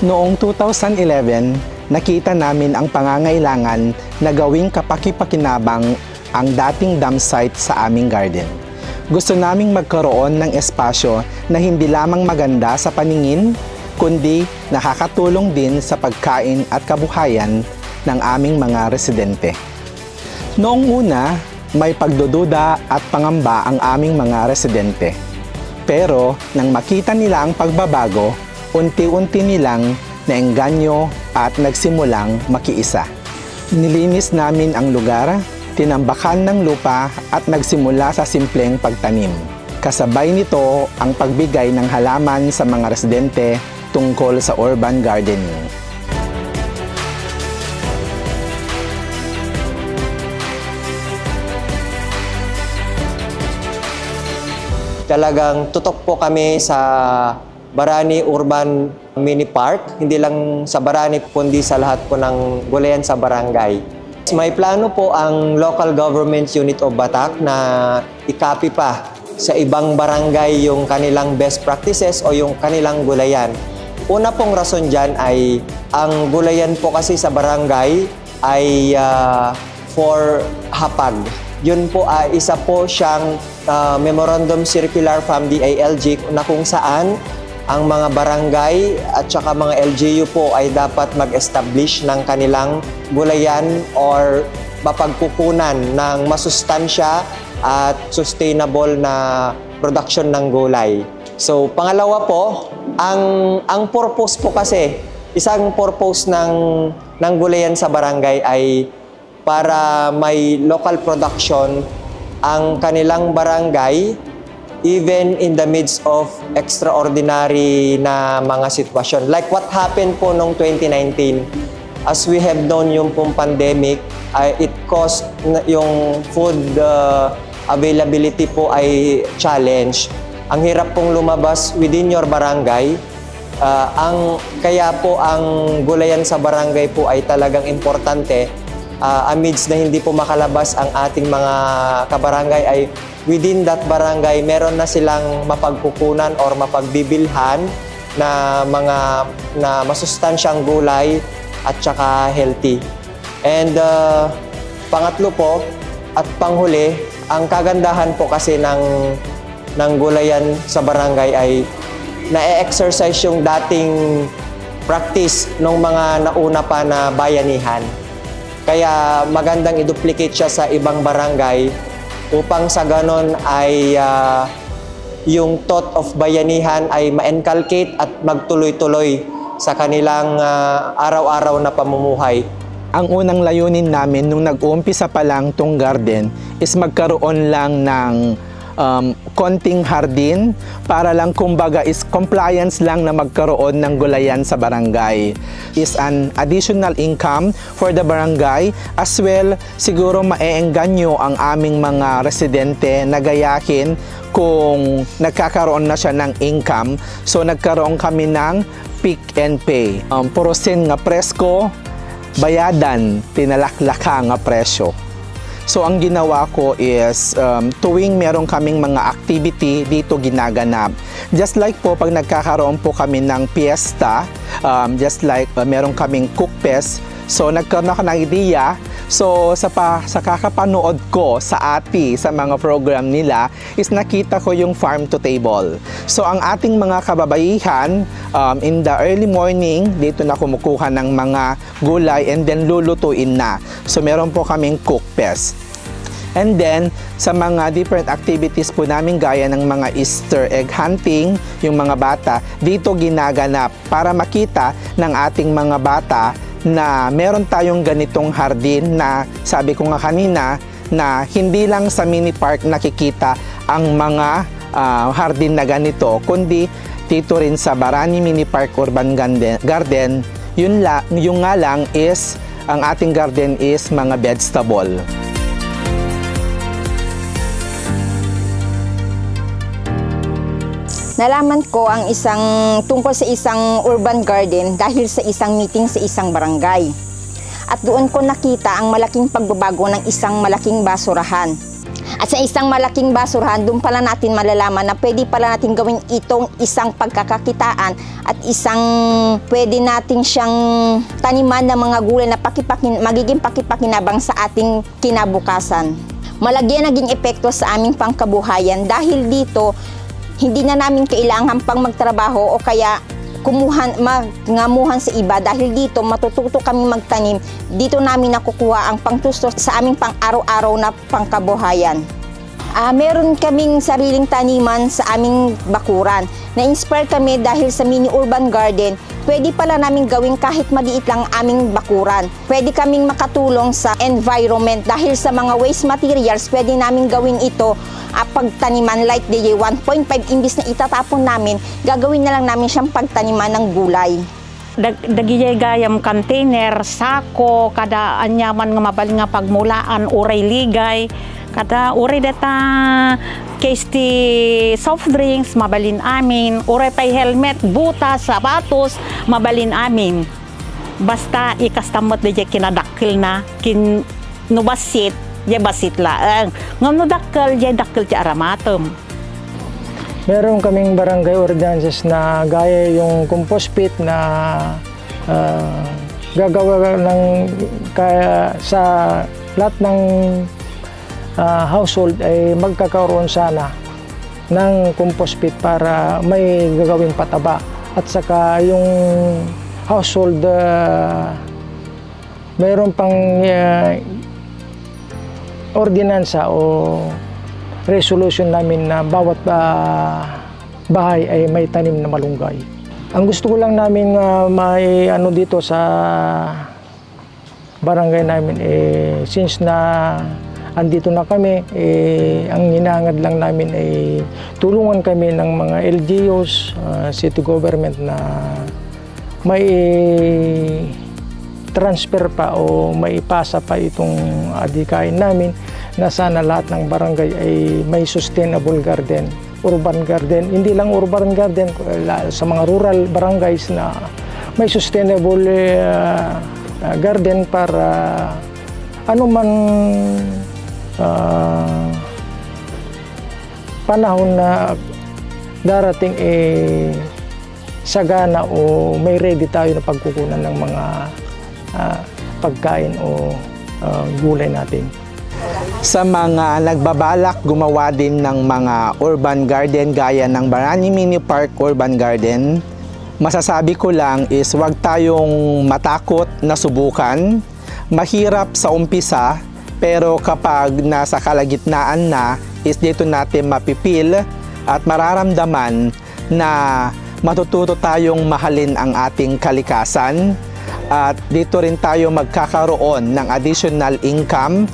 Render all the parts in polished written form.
Noong 2011, nakita namin ang pangangailangan na gawing kapaki-pakinabang ang dating dam site sa aming garden. Gusto naming magkaroon ng espasyo na hindi lamang maganda sa paningin, kundi nakakatulong din sa pagkain at kabuhayan ng aming mga residente. Noong una, may pagdududa at pangamba ang aming mga residente. Pero nang makita nila ang pagbabago, unti-unti nilang naengganyo at nagsimulang makiisa. Nilinis namin ang lugar, tinambakan ng lupa at nagsimula sa simpleng pagtanim. Kasabay nito ang pagbigay ng halaman sa mga residente tungkol sa urban gardening. Talagang tutok po kami sa Barani Urban Mini Park, hindi lang sa Barani kundi sa lahat po ng gulayan sa barangay. May plano po ang Local Government Unit of Batak na i-copy pa sa ibang barangay yung kanilang best practices o yung kanilang gulayan. Una pong rason dyan ay ang gulayan po kasi sa barangay ay for hapag. Yun po ay isa po siyang Memorandum Circular from DILG na kung saan ang mga barangay at saka mga LGU po ay dapat mag-establish ng kanilang gulayan or mapagkukunan ng masustansya at sustainable na production ng gulay. So, pangalawa po, ang purpose po kasi, isang purpose ng gulayan sa barangay ay para may local production ang kanilang barangay even in the midst of extraordinary na mga sitwasyon. Like what happened po noong 2019, as we have known yung pong pandemic, it caused yung food availability po ay challenge. Ang hirap pong lumabas within your barangay. Kaya po ang gulayan sa barangay po ay talagang importante. Amidst na hindi po makalabas ang ating mga kabarangay ay within that barangay meron na silang mapagkukunan or mapagbibilhan na mga masustansyang gulay at saka healthy. And pangatlo po at panghuli, ang kagandahan po kasi ng gulayan sa barangay ay na-exercise yung dating practice ng mga nauna pa na bayanihan. Kaya magandang i-duplicate siya sa ibang barangay upang sa ganon ay yung thought of bayanihan ay ma-inculcate at magtuloy-tuloy sa kanilang araw-araw na pamumuhay. Ang unang layunin namin nung nag-uumpisa pa lang tong garden is magkaroon lang ng konting hardin para lang kumbaga is compliance lang na magkaroon ng gulayan sa barangay. Is an additional income for the barangay as well siguro maeengganyo ang aming mga residente na gayahin kung nagkakaroon na siya ng income. So nagkaroon kami ng pick and pay. Purusin nga presko, bayadan tinalaklaka nga presyo. So ang ginawa ko is tuwing meron kaming mga activity dito ginaganap. Just like po pag nagkakaroon po kami ng piyesta, just like meron kaming cook fest, so nagkaroon ako ng idea. So sa kakapanood ko sa ATI, sa mga program nila, is nakita ko yung farm to table. So ang ating mga kababaihan, in the early morning, dito na kumukuha ng mga gulay and then lulutuin na. So meron po kaming cook fest. And then, sa mga different activities po namin gaya ng mga Easter egg hunting, yung mga bata, dito ginaganap para makita ng ating mga bata na meron tayong ganitong hardin na sabi ko nga kanina na hindi lang sa mini park nakikita ang mga hardin na ganito, kundi dito rin sa Barani Mini Park Urban Garden, yung nga lang is, ang ating garden is mga vegetable. Nalaman ko ang tungkol sa isang urban garden dahil sa isang meeting sa isang barangay. At doon ko nakita ang malaking pagbabago ng isang malaking basurahan. At sa isang malaking basurahan, doon pala natin malalaman na pwede pala natin gawin itong isang pagkakakitaan at isang pwede natin siyang taniman ng mga gulay na magiging pakipakinabang sa ating kinabukasan. Malaki ang naging epekto sa aming pangkabuhayan dahil dito hindi na namin kailangan pang magtrabaho o kaya mangamuhan sa iba dahil dito matututo kami magtanim. Dito namin nakukuha ang pangtusto sa aming pang-araw-araw na pangkabuhayan. Meron kaming sariling taniman sa aming bakuran. Na-inspire kami dahil sa mini urban garden, pwede pala namin gawin kahit maliit lang aming bakuran. Pwede kaming makatulong sa environment dahil sa mga waste materials, pwede namin gawin ito pagtaniman like the 1.5 imbis na itatapon namin, gagawin na lang namin siyang pagtaniman ng gulay. Dagiyay gayam container, sako, kada anyaman nga mabaling nga pagmulaan, uray ligay, kada uray data case ti soft drinks, mabalin amin, uray pay helmet, butas, sapatos, mabalin amin. Basta ikastamot da kinadakil na, nubasit, ya basit laang. Ngam no dakkel, ya dakkel ti aramatom. Meron kaming barangay ordinances na gaya yung compost pit na gagawa ng kaya sa lahat ng household ay magkakaroon sana ng compost pit para may gagawing pataba. At saka yung household mayroon pang ordinansa o resolution namin na bawat bahay ay may tanim na malunggay. Ang gusto ko lang namin may ano dito sa barangay namin since na andito na kami, ang hinahangad lang namin ay tulungan kami ng mga LGUs, city government na may transfer pa o maipasa pa itong adikain namin na sana lahat ng barangay ay may sustainable garden, urban garden. Hindi lang urban garden, sa mga rural barangays na may sustainable garden para anuman panahon na darating sagana o may ready tayo na pagkukunan ng mga pagkain o gulay natin. Sa mga nagbabalak gumawa din ng mga urban garden gaya ng Barani Mini Park Urban Garden, masasabi ko lang is huwag tayong matakot na subukan. Mahirap sa umpisa, pero kapag nasa kalagitnaan na is dito natin mapipil at mararamdaman na matututo tayong mahalin ang ating kalikasan. At dito rin tayo magkakaroon ng additional income.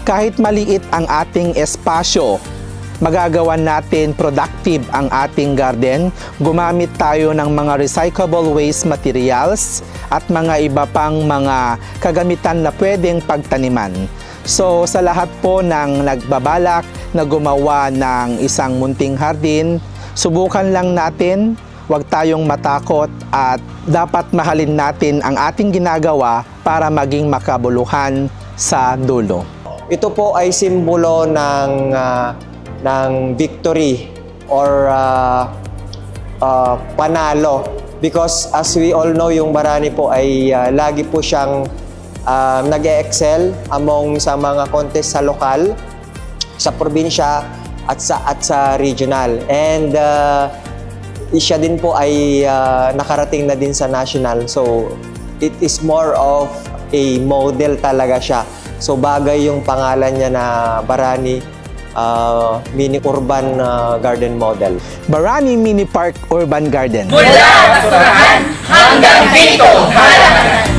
Kahit maliit ang ating espasyo, magagawa natin productive ang ating garden. Gumamit tayo ng mga recyclable waste materials at mga iba pang mga kagamitan na pwedeng pagtaniman. So sa lahat po ng nagbabalak na gumawa ng isang munting hardin, subukan lang natin. Huwag tayong matakot at dapat mahalin natin ang ating ginagawa para maging makabuluhan sa dulo. Ito po ay simbolo ng victory or panalo. Because as we all know, yung Barani po ay lagi po siyang nag-e-excel among sa mga contest sa lokal, sa probinsya at sa regional. And siya din po ay nakarating na din sa national. So, it is more of a model talaga siya. So, bagay yung pangalan niya na Barani Mini Urban Garden Model. Barani Mini Park Urban Garden. Mula basurahan hanggang dito, halaman!